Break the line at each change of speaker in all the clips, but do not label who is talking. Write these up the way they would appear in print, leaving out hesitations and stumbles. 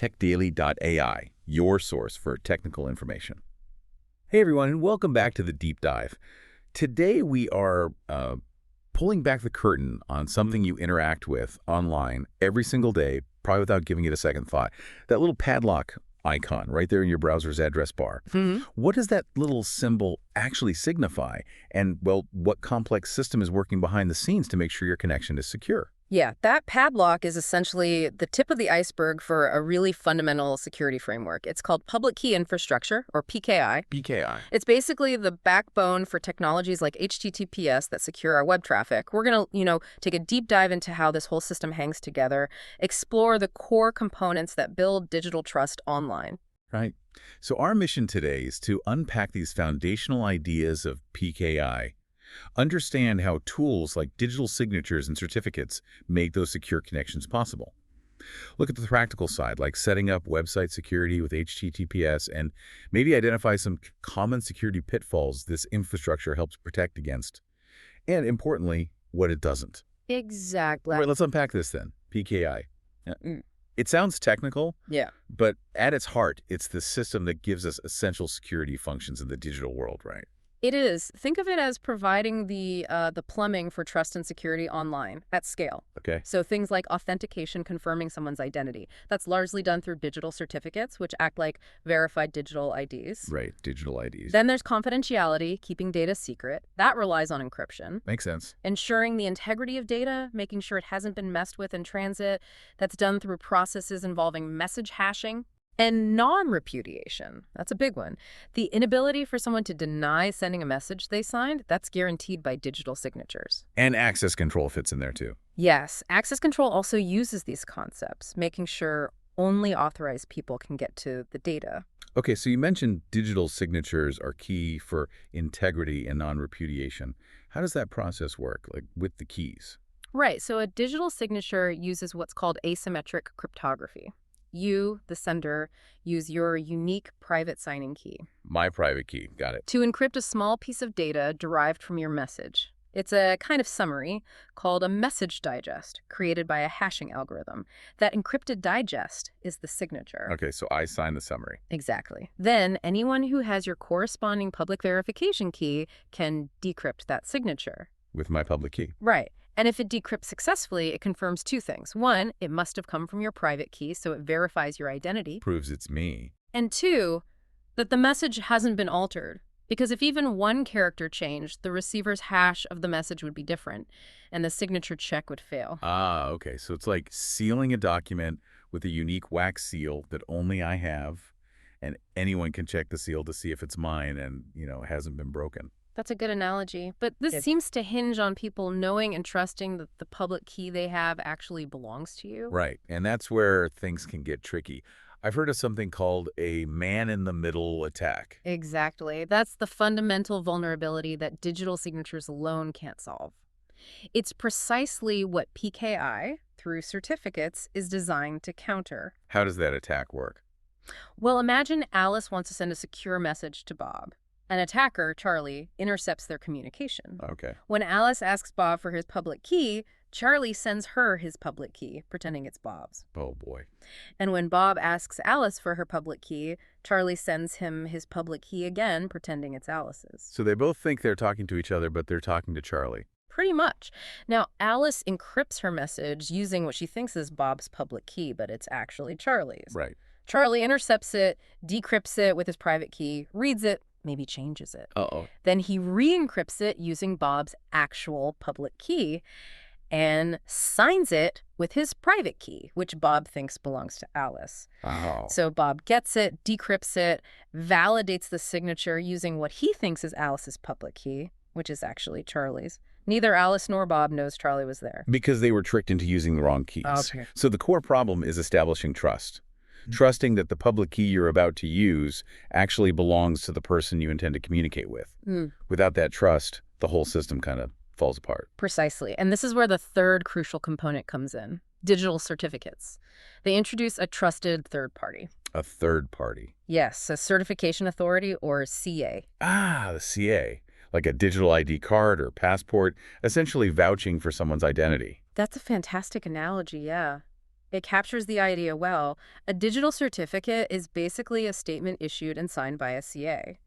TechDaily.ai, your source for technical information. Hey everyone, and welcome back to the Deep Dive. Today we are pulling back the curtain on something you interact with online every single day, probably without giving it a second thought. That little padlock icon right there in your browser's address bar. What does that little symbol actually signify? And, well, what complex system is working behind the scenes to make sure your connection is secure?
Yeah, that padlock is essentially the tip of the iceberg for a really fundamental security framework. It's called Public Key Infrastructure, or PKI.
PKI.
It's basically the backbone for technologies like HTTPS that secure our web traffic. We're going to, take a deep dive into how this whole system hangs together, explore the core components that build digital trust online.
Right. So our mission today is to unpack these foundational ideas of PKI, understand how tools like digital signatures and certificates make those secure connections possible. Look at the practical side, like setting up website security with HTTPS, and maybe identify some common security pitfalls this infrastructure helps protect against. And importantly, what it doesn't.
Exactly.
All right, let's unpack this then. PKI. It sounds technical,
Yeah.
but at its heart, it's the system that gives us essential security functions in the digital world, right?
It is. Think of it as providing the plumbing for trust and security online at scale.
Okay.
So things like authentication, confirming someone's identity. That's largely done through digital certificates, which act like verified digital IDs.
Right, digital IDs.
Then there's confidentiality, keeping data secret. That relies on encryption.
Makes sense.
Ensuring the integrity of data, making sure it hasn't been messed with in transit. That's done through processes involving message hashing. And non-repudiation, that's a big one. The inability for someone to deny sending a message they signed, that's guaranteed by digital signatures.
And access control fits in there too.
Yes, access control also uses these concepts, making sure only authorized people can get to the data.
Okay, so you mentioned digital signatures are key for integrity and non-repudiation. How does that process work, like with the keys?
Right, so a digital signature uses what's called asymmetric cryptography. You, the sender, use your unique private signing key.
My private key, got it.
To encrypt a small piece of data derived from your message. It's a kind of summary called a message digest, created by a hashing algorithm. That encrypted digest is the signature.
Okay, so I sign the summary.
Exactly. Then anyone who has your corresponding public verification key can decrypt that signature.
With my public key.
Right. And if it decrypts successfully, it confirms two things. One, it must have come from your private key, so it verifies your identity.
Proves it's me.
And two, that the message hasn't been altered. Because if even one character changed, the receiver's hash of the message would be different, and the signature check would fail.
Ah, okay. So it's like sealing a document with a unique wax seal that only I have, and anyone can check the seal to see if it's mine and, it hasn't been broken.
That's a good analogy. But this seems to hinge on people knowing and trusting that the public key they have actually belongs to you.
Right. And that's where things can get tricky. I've heard of something called a man-in-the-middle attack.
Exactly. That's the fundamental vulnerability that digital signatures alone can't solve. It's precisely what PKI, through certificates, is designed to counter.
How does that attack work?
Well, imagine Alice wants to send a secure message to Bob. An attacker, Charlie, intercepts their communication.
Okay.
When Alice asks Bob for his public key, Charlie sends her his public key, pretending it's Bob's.
Oh, boy.
And when Bob asks Alice for her public key, Charlie sends him his public key again, pretending it's Alice's.
So they both think they're talking to each other, but they're talking to Charlie.
Pretty much. Now, Alice encrypts her message using what she thinks is Bob's public key, but it's actually Charlie's.
Right.
Charlie intercepts it, decrypts it with his private key, reads it, maybe changes it.
Uh-oh.
Then he re-encrypts it using Bob's actual public key and signs it with his private key, which Bob thinks belongs to Alice.
Oh.
So Bob gets it, decrypts it, validates the signature using what he thinks is Alice's public key, which is actually Charlie's. Neither Alice nor Bob knows Charlie was there.
Because they were tricked into using the wrong keys.
Okay.
So the core problem is establishing trust. Trusting that the public key you're about to use actually belongs to the person you intend to communicate with. Without that trust, the whole system kind of falls apart.
Precisely. And this is where the third crucial component comes in, digital certificates. They introduce a trusted third party.
A third party.
Yes, a certification authority, or CA.
Ah, the CA. Like a digital ID card or passport, essentially vouching for someone's identity.
That's a fantastic analogy, yeah. It captures the idea well. A digital certificate is basically a statement issued and signed by a CA,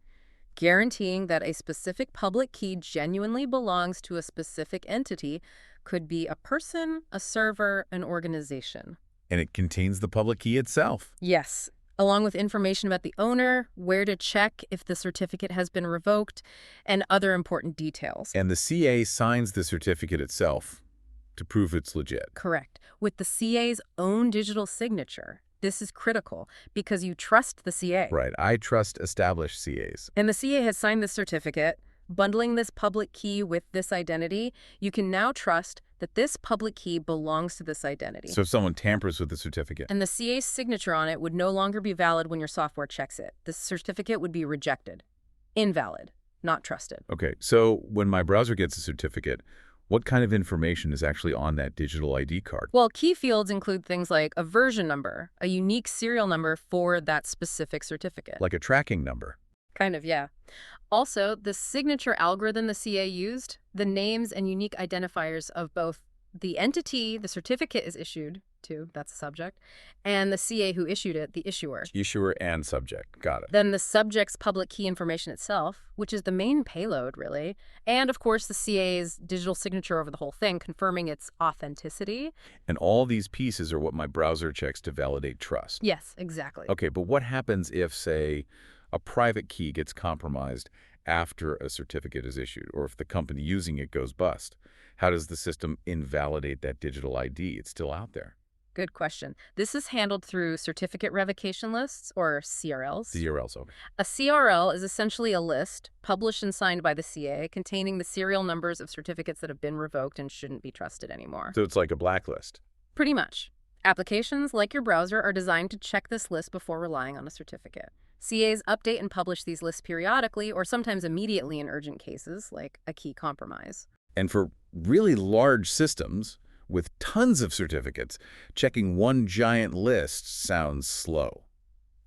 guaranteeing that a specific public key genuinely belongs to a specific entity, could be a person, a server, an organization.
And it contains the public key itself.
Yes, along with information about the owner, where to check if the certificate has been revoked, and other important details.
And the CA signs the certificate itself to prove it's legit.
Correct. With the CA's own digital signature. This is critical because you trust the CA.
Right. I trust established CAs.
And the CA has signed this certificate. Bundling this public key with this identity, you can now trust that this public key belongs to this identity.
So if someone tampers with the certificate.
And the CA's signature on it would no longer be valid when your software checks it. The certificate would be rejected. Invalid. Not trusted.
Okay, so when my browser gets a certificate, what kind of information is actually on that digital ID card?
Well, key fields include things like a version number, a unique serial number for that specific certificate.
Like a tracking number.
Kind of, yeah. Also, the signature algorithm the CA used, the names and unique identifiers of both the entity the certificate is issued to, that's the subject, and the CA who issued it, the issuer.
Issuer and subject. Got it.
Then the subject's public key information itself, which is the main payload, really. And, of course, the CA's digital signature over the whole thing, confirming its authenticity.
And all these pieces are what my browser checks to validate trust.
Yes, exactly.
Okay, but what happens if, say, a private key gets compromised after a certificate is issued, or if the company using it goes bust? How does the system invalidate that digital ID? It's still out there.
Good question. This is handled through certificate revocation lists, or CRLs.
CRLs, okay.
A CRL is essentially a list, published and signed by the CA, containing the serial numbers of certificates that have been revoked and shouldn't be trusted anymore.
So it's like a blacklist.
Pretty much. Applications, like your browser, are designed to check this list before relying on a certificate. CAs update and publish these lists periodically, or sometimes immediately in urgent cases, like a key compromise.
And for really large systems with tons of certificates, checking one giant list sounds slow.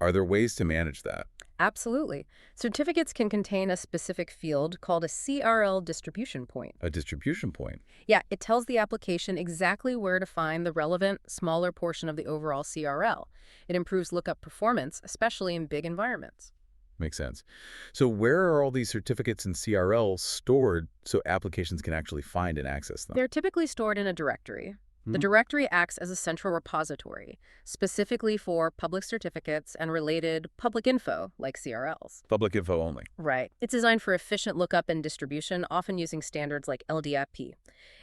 Are there ways to manage that?
Absolutely. Certificates can contain a specific field called a CRL distribution point.
A distribution point?
Yeah, it tells the application exactly where to find the relevant, smaller portion of the overall CRL. It improves lookup performance, especially in big environments.
Makes sense. So where are all these certificates and CRLs stored so applications can actually find and access them?
They're typically stored in a directory. The directory acts as a central repository, specifically for public certificates and related public info, like CRLs.
Public info only.
Right. It's designed for efficient lookup and distribution, often using standards like LDAP.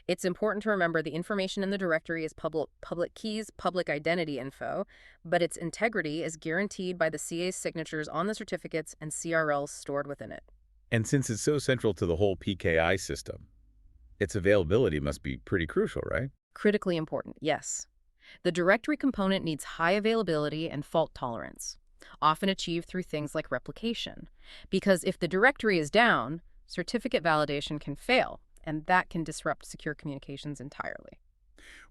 It's important to remember the information in the directory is public keys, public identity info, but its integrity is guaranteed by the CA's signatures on the certificates and CRLs stored within it.
And since it's so central to the whole PKI system, its availability must be pretty crucial, right?
Critically important, yes. The directory component needs high availability and fault tolerance, often achieved through things like replication. Because if the directory is down, certificate validation can fail, and that can disrupt secure communications entirely.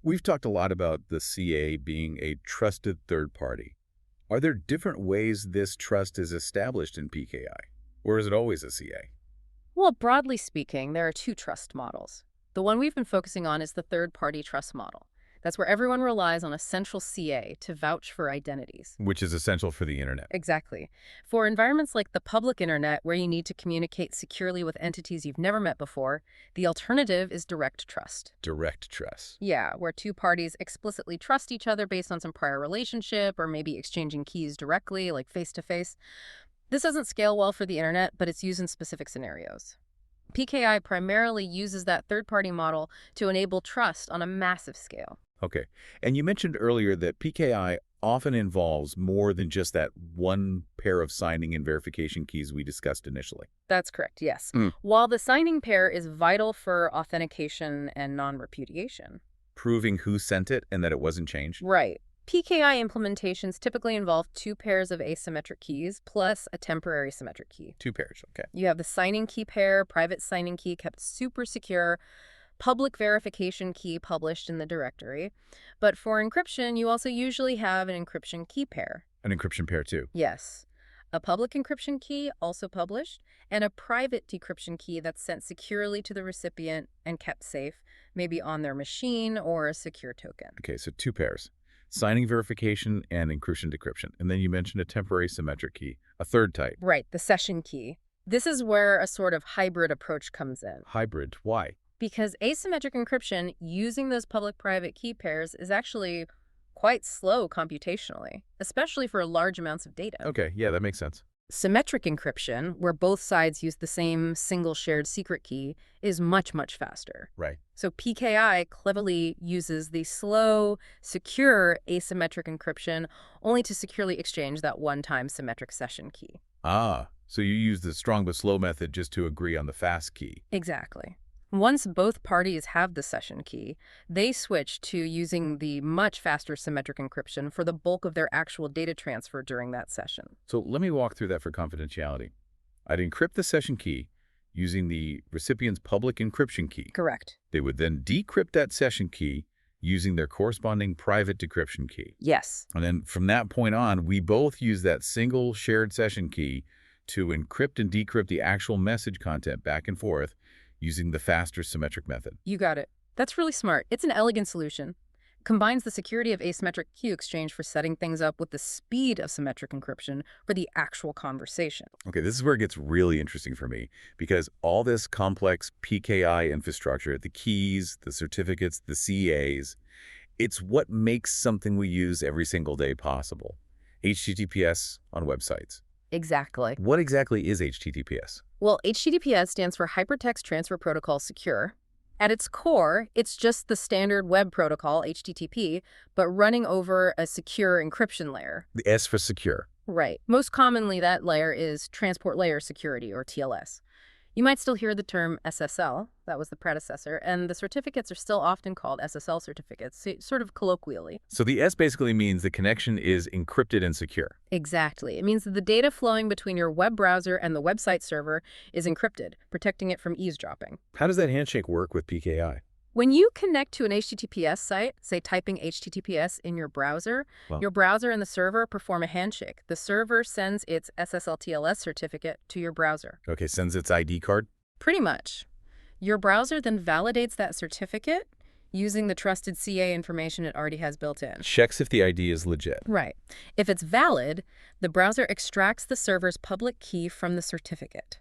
We've talked a lot about the CA being a trusted third party. Are there different ways this trust is established in PKI? Or is it always a CA?
Well, broadly speaking, there are two trust models. The one we've been focusing on is the third-party trust model. That's where everyone relies on a central CA to vouch for identities.
Which is essential for the internet.
Exactly. For environments like the public internet, where you need to communicate securely with entities you've never met before, the alternative is direct trust.
Direct trust.
Yeah, where two parties explicitly trust each other based on some prior relationship, or maybe exchanging keys directly, like face-to-face. This doesn't scale well for the internet, but it's used in specific scenarios. PKI primarily uses that third-party model to enable trust on a massive scale.
Okay. And you mentioned earlier that PKI often involves more than just that one pair of signing and verification keys we discussed initially.
That's correct, yes. While the signing pair is vital for authentication and non-repudiation.
Proving who sent it and that it wasn't changed?
Right. PKI implementations typically involve two pairs of asymmetric keys plus a temporary symmetric key.
Two pairs, okay.
You have the signing key pair, private signing key kept super secure, public verification key published in the directory. But for encryption, you also usually have an encryption key pair.
An encryption pair, too.
Yes. A public encryption key, also published, and a private decryption key that's sent securely to the recipient and kept safe, maybe on their machine or a secure token.
Okay, so two pairs. signing verification, and encryption decryption. And then you mentioned a temporary symmetric key, a third type.
Right, the session key. This is where a sort of hybrid approach comes in.
Hybrid. Why?
Because asymmetric encryption using those public-private key pairs is actually quite slow computationally, especially for large amounts of data.
Okay, yeah, that makes sense.
Symmetric encryption, where both sides use the same single shared secret key, is much, much faster.
Right.
So PKI cleverly uses the slow, secure asymmetric encryption only to securely exchange that one-time symmetric session key.
Ah, so you use the strong but slow method just to agree on the fast key.
Exactly. Once both parties have the session key, they switch to using the much faster symmetric encryption for the bulk of their actual data transfer during that session.
So let me walk through that for confidentiality. I'd encrypt the session key using the recipient's public encryption key.
Correct.
They would then decrypt that session key using their corresponding private decryption key.
Yes.
And then from that point on, we both use that single shared session key to encrypt and decrypt the actual message content back and forth using the faster symmetric method.
You got it. That's really smart. It's an elegant solution. Combines the security of asymmetric key exchange for setting things up with the speed of symmetric encryption for the actual conversation.
Okay, this is where it gets really interesting for me, because all this complex PKI infrastructure, the keys, the certificates, the CAs, it's what makes something we use every single day possible. HTTPS on websites.
Exactly.
What exactly is HTTPS?
Well, HTTPS stands for Hypertext Transfer Protocol Secure. At its core, it's just the standard web protocol, HTTP, but running over a secure encryption layer.
The S for secure.
Right. Most commonly, that layer is Transport Layer Security, or TLS. You might still hear the term SSL, that was the predecessor, and the certificates are still often called SSL certificates, sort of colloquially.
So the S basically means the connection is encrypted and secure.
Exactly. It means that the data flowing between your web browser and the website server is encrypted, protecting it from eavesdropping.
How does that handshake work with PKI?
When you connect to an HTTPS site, say typing HTTPS in your browser, your browser and the server perform a handshake. The server sends its SSL TLS certificate to your browser.
Okay, sends its ID card?
Pretty much. Your browser then validates that certificate using the trusted CA information it already has built in.
Checks if the ID is legit.
Right. If it's valid, the browser extracts the server's public key from the certificate.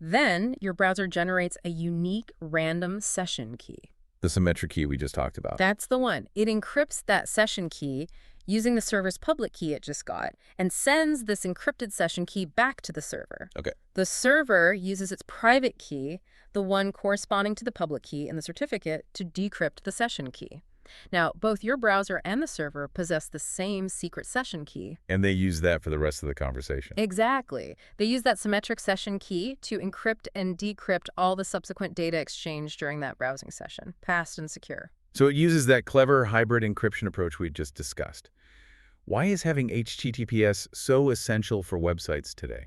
Then your browser generates a unique random session key.
The symmetric key we just talked about.
That's the one. It encrypts that session key using the server's public key it just got and sends this encrypted session key back to the server.
Okay.
The server uses its private key, the one corresponding to the public key in the certificate, to decrypt the session key. Now, both your browser and the server possess the same secret session key.
And they use that for the rest of the conversation.
Exactly. They use that symmetric session key to encrypt and decrypt all the subsequent data exchanged during that browsing session, fast and secure.
So it uses that clever hybrid encryption approach we just discussed. Why is having HTTPS so essential for websites today?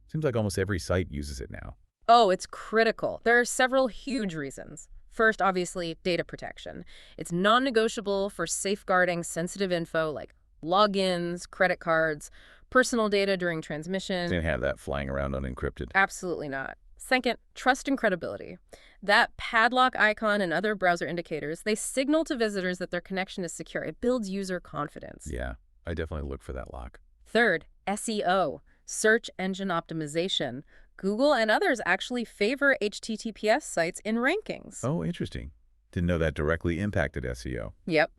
Seems like almost every site uses it now.
Oh, it's critical. There are several huge reasons. First, obviously, data protection. It's non-negotiable for safeguarding sensitive info like logins, credit cards, personal data during transmission.
Can't have that flying around unencrypted.
Absolutely not. Second, trust and credibility. That padlock icon and other browser indicators, they signal to visitors that their connection is secure. It builds user confidence.
Yeah, I definitely look for that lock.
Third, SEO, search engine optimization. Google and others actually favor HTTPS sites in rankings.
Oh, interesting. Didn't know that directly impacted SEO.
Yep.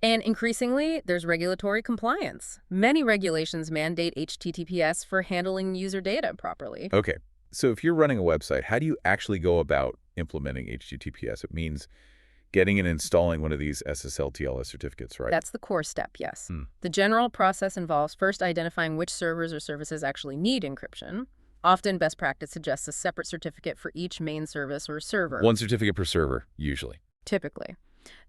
And increasingly, there's regulatory compliance. Many regulations mandate HTTPS for handling user data properly.
Okay, so if you're running a website, how do you actually go about implementing HTTPS? It means getting and installing one of these SSL TLS certificates, right?
That's the core step, yes. The general process involves first identifying which servers or services actually need encryption. Often, best practice suggests a separate certificate for each main service or server.
One certificate per server, usually.
Typically.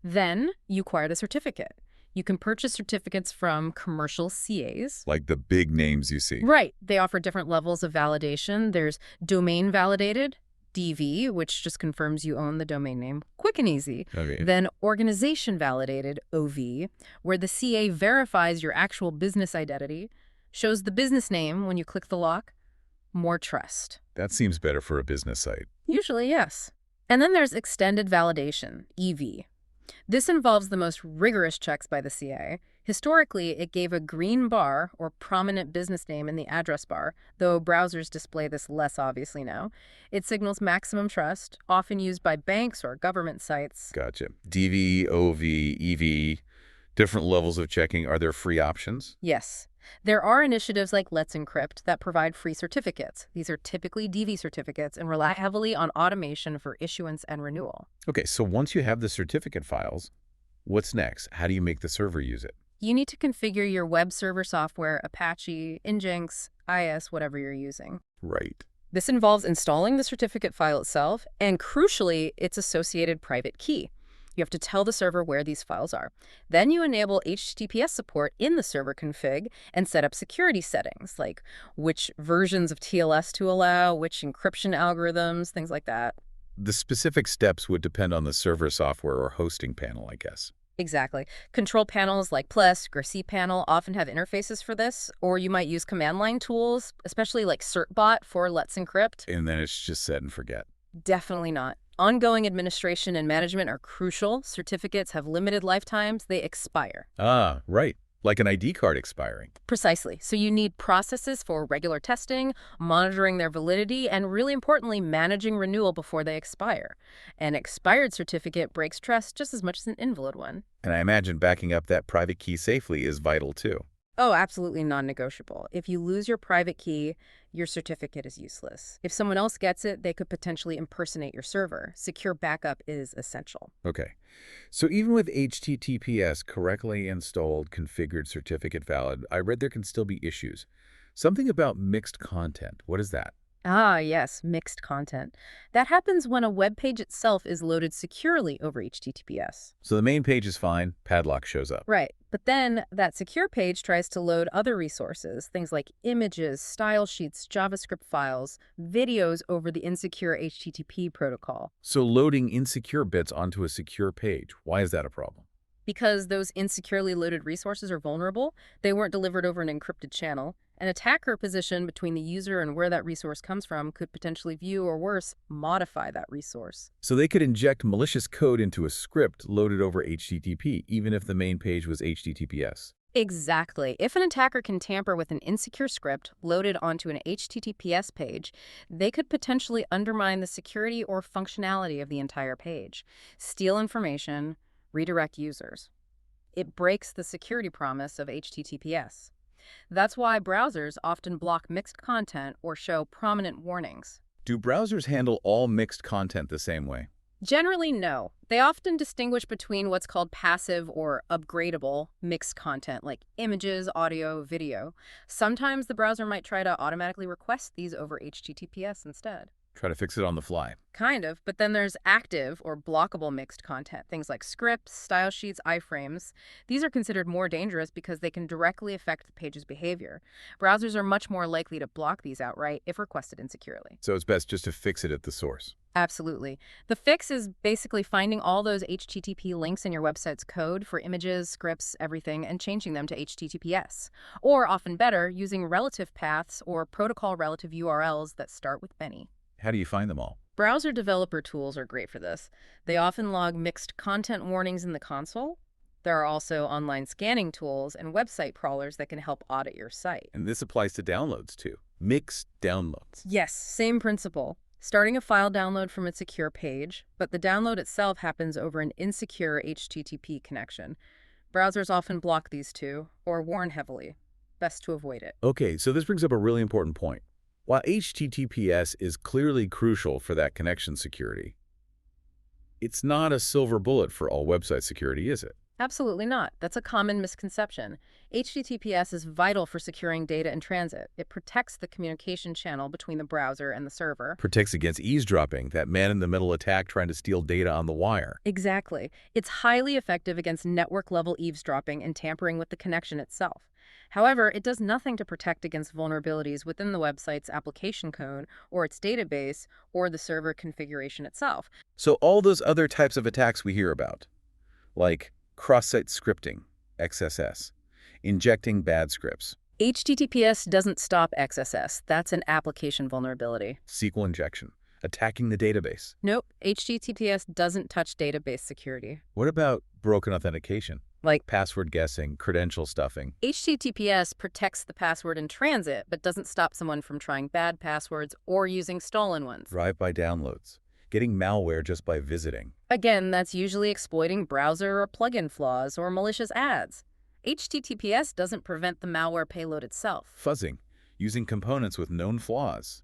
Then, you acquire the certificate. You can purchase certificates from commercial CAs.
Like the big names you see.
Right. They offer different levels of validation. There's domain validated, DV, which just confirms you own the domain name. Quick and easy.
Okay.
Then organization validated, OV, where the CA verifies your actual business identity, shows the business name when you click the lock. More trust.
That seems better for a business site.
Usually, yes. And then there's extended validation, EV. This involves the most rigorous checks by the CA. Historically, it gave a green bar or prominent business name in the address bar, though browsers display this less obviously now. It signals maximum trust, often used by banks or government sites.
Gotcha. DV, OV, EV, different levels of checking. Are there free options?
Yes. There are initiatives like Let's Encrypt that provide free certificates. These are typically DV certificates and rely heavily on automation for issuance and renewal.
Okay, so once you have the certificate files, what's next? How do you make the server use it?
You need to configure your web server software, Apache, Nginx, IS, whatever you're using.
Right.
This involves installing the certificate file itself and, crucially, its associated private key. You have to tell the server where these files are. Then you enable HTTPS support in the server config and set up security settings, like which versions of TLS to allow, which encryption algorithms, things like that.
The specific steps would depend on the server software or hosting panel, I guess.
Exactly. Control panels like Plesk or cPanel often have interfaces for this, or you might use command line tools, especially like certbot for Let's Encrypt.
And then it's just set and forget.
Definitely not. Ongoing administration and management are crucial. Certificates have limited lifetimes. They expire.
Ah, right. Like an ID card expiring.
Precisely. So you need processes for regular testing, monitoring their validity, and really importantly, managing renewal before they expire. An expired certificate breaks trust just as much as an invalid one.
And I imagine backing up that private key safely is vital too.
Oh, absolutely non-negotiable. If you lose your private key, your certificate is useless. If someone else gets it, they could potentially impersonate your server. Secure backup is essential.
Okay. So even with HTTPS correctly installed, configured, certificate valid, I read there can still be issues. Something about mixed content. What is that?
Ah, yes, mixed content. That happens when a web page itself is loaded securely over HTTPS.
So the main page is fine, Padlock shows up.
Right, but then that secure page tries to load other resources, things like images, style sheets, JavaScript files, videos over the insecure HTTP protocol.
So loading insecure bits onto a secure page, why is that a problem?
Because those insecurely loaded resources are vulnerable, they weren't delivered over an encrypted channel. An attacker position between the user and where that resource comes from could potentially view or worse, modify that resource.
So they could inject malicious code into a script loaded over HTTP, even if the main page was HTTPS.
Exactly. If an attacker can tamper with an insecure script loaded onto an HTTPS page, they could potentially undermine the security or functionality of the entire page, steal information, redirect users. It breaks the security promise of HTTPS. That's why browsers often block mixed content or show prominent warnings.
Do browsers handle all mixed content the same way?
Generally, no. They often distinguish between what's called passive or upgradable mixed content, like images, audio, video. Sometimes the browser might try to automatically request these over HTTPS instead.
Try to fix it on the fly.
Kind of, but then there's active or blockable mixed content, things like scripts, style sheets, iframes. These are considered more dangerous because they can directly affect the page's behavior. Browsers are much more likely to block these outright if requested insecurely.
So it's best just to fix it at the source.
Absolutely. The fix is basically finding all those HTTP links in your website's code for images, scripts, everything, and changing them to HTTPS. Or, often better, using relative paths or protocol relative URLs that start with many.
How do you find them all?
Browser developer tools are great for this. They often log mixed content warnings in the console. There are also online scanning tools and website crawlers that can help audit your site.
And this applies to downloads too. Mixed downloads.
Yes, same principle. Starting a file download from a secure page, but the download itself happens over an insecure HTTP connection. Browsers often block these too, or warn heavily. Best to avoid it.
Okay, so this brings up a really important point. While HTTPS is clearly crucial for that connection security, it's not a silver bullet for all website security, is it?
Absolutely not. That's a common misconception. HTTPS is vital for securing data in transit. It protects the communication channel between the browser and the server.
Protects against eavesdropping, that man-in-the-middle attack trying to steal data on the wire.
Exactly. It's highly effective against network-level eavesdropping and tampering with the connection itself. However, it does nothing to protect against vulnerabilities within the website's application code or its database or the server configuration itself.
So all those other types of attacks we hear about, like cross-site scripting, XSS, injecting bad scripts,
HTTPS doesn't stop XSS. That's an application vulnerability.
SQL injection, attacking the database.
Nope, HTTPS doesn't touch database security.
What about broken authentication?
Like
Password guessing, credential stuffing.
HTTPS protects the password in transit, but doesn't stop someone from trying bad passwords or using stolen ones.
Drive-by downloads. Getting malware just by visiting.
Again, that's usually exploiting browser or plugin flaws or malicious ads. HTTPS doesn't prevent the malware payload itself.
Fuzzing. Using components with known flaws.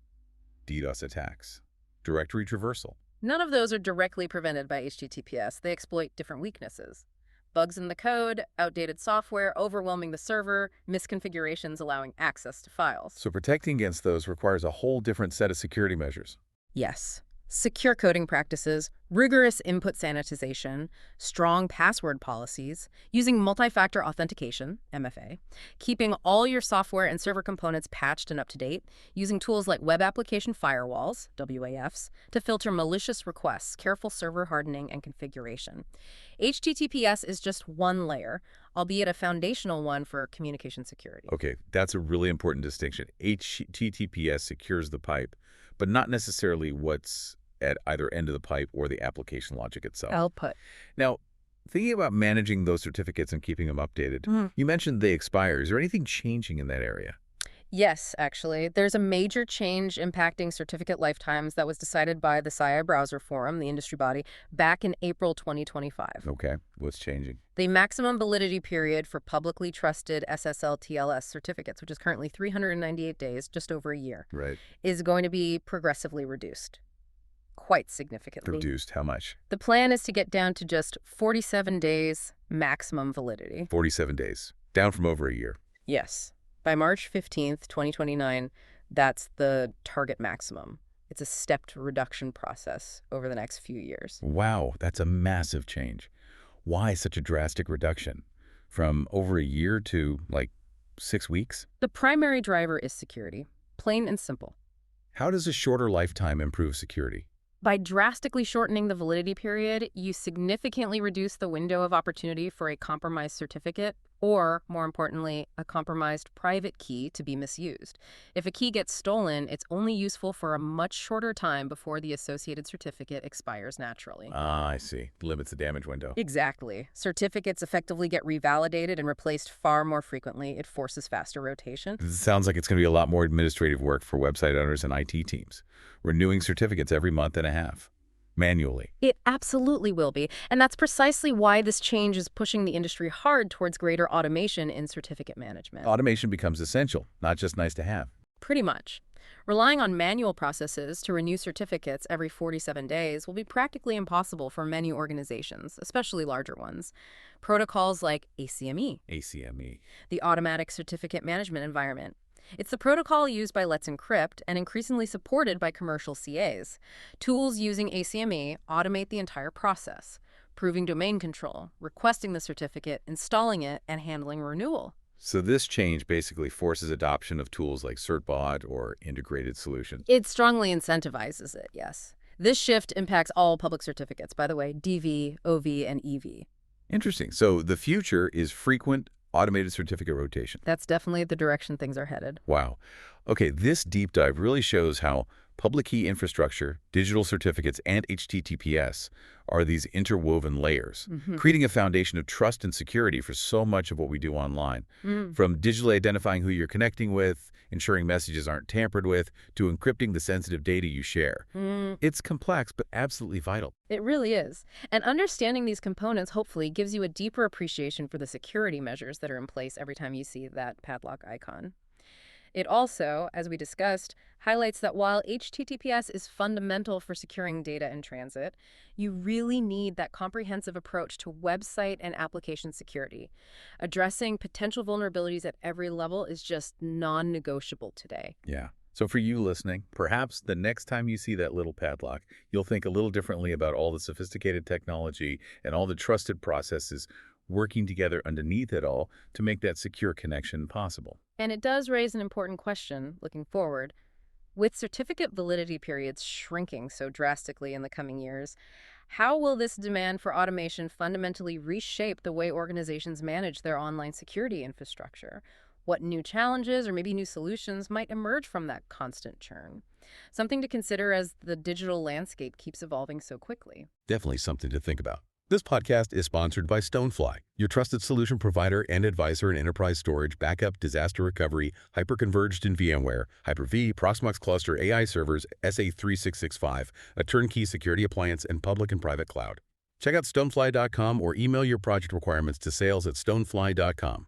DDoS attacks. Directory traversal.
None of those are directly prevented by HTTPS. They exploit different weaknesses. Bugs in the code, outdated software, overwhelming the server, misconfigurations allowing access to files.
So protecting against those requires a whole different set of security measures.
Yes. Secure coding practices, rigorous input sanitization, strong password policies, using multi-factor authentication, MFA, keeping all your software and server components patched and up to date, using tools like web application firewalls, WAFs, to filter malicious requests, careful server hardening and configuration. HTTPS is just one layer, albeit a foundational one for communication security.
Okay, that's a really important distinction. HTTPS secures the pipe, but not necessarily what's at either end of the pipe or the application logic itself.
Output.
Now, thinking about managing those certificates and keeping them updated, you mentioned they expire. Is there anything changing in that area?
Yes, actually. There's a major change impacting certificate lifetimes that was decided by the SCI Browser Forum, the industry body, back in April 2025.
Okay, what's changing?
The maximum validity period for publicly trusted SSL/TLS certificates, which is currently 398 days, just over a year,
Right.
is going to be progressively reduced. Quite significantly.
Reduced how much?
The plan is to get down to just 47 days maximum validity.
47 days. Down from over a year.
Yes. By March 15th, 2029, that's the target maximum. It's a stepped reduction process over the next few years.
Wow, that's a massive change. Why such a drastic reduction? From over a year to, like, 6 weeks?
The primary driver is security, plain and simple.
How does a shorter lifetime improve security?
By drastically shortening the validity period, you significantly reduce the window of opportunity for a compromised certificate or, more importantly, a compromised private key to be misused. If a key gets stolen, it's only useful for a much shorter time before the associated certificate expires naturally.
Ah, I see. Limits the damage window.
Exactly. Certificates effectively get revalidated and replaced far more frequently. It forces faster rotation.
It sounds like it's going to be a lot more administrative work for website owners and IT teams. Renewing certificates every month and a half. Manually.
It absolutely will be. And that's precisely why this change is pushing the industry hard towards greater automation in certificate management.
Automation becomes essential, not just nice to have.
Pretty much. Relying on manual processes to renew certificates every 47 days will be practically impossible for many organizations, especially larger ones. Protocols like ACME,
ACME.
the Automatic Certificate Management Environment. It's the protocol used by Let's Encrypt and increasingly supported by commercial CAs. Tools using ACME automate the entire process, proving domain control, requesting the certificate, installing it, and handling renewal.
So this change basically forces adoption of tools like CertBot or integrated solutions.
It strongly incentivizes it, yes. This shift impacts all public certificates, by the way, DV, OV, and EV.
Interesting. So the future is frequent automated certificate rotation.
That's definitely the direction things are headed.
Wow. Okay, this deep dive really shows how public key infrastructure, digital certificates, and HTTPS are these interwoven layers, creating a foundation of trust and security for so much of what we do online. From digitally identifying who you're connecting with, ensuring messages aren't tampered with, to encrypting the sensitive data you share. It's complex, but absolutely vital.
It really is. And understanding these components hopefully gives you a deeper appreciation for the security measures that are in place every time you see that padlock icon. It also, as we discussed, highlights that while HTTPS is fundamental for securing data in transit, you really need that comprehensive approach to website and application security. Addressing potential vulnerabilities at every level is just non-negotiable today.
Yeah. So for you listening, perhaps the next time you see that little padlock, you'll think a little differently about all the sophisticated technology and all the trusted processes working together underneath it all to make that secure connection possible.
And it does raise an important question looking forward. With certificate validity periods shrinking so drastically in the coming years, how will this demand for automation fundamentally reshape the way organizations manage their online security infrastructure? What new challenges or maybe new solutions might emerge from that constant churn? Something to consider as the digital landscape keeps evolving so quickly.
Definitely something to think about. This podcast is sponsored by Stonefly, your trusted solution provider and advisor in enterprise storage, backup, disaster recovery, hyperconverged in VMware, Hyper-V, Proxmox Cluster, AI servers, SA3665, a turnkey security appliance, and public and private cloud. Check out stonefly.com or email your project requirements to sales@stonefly.com.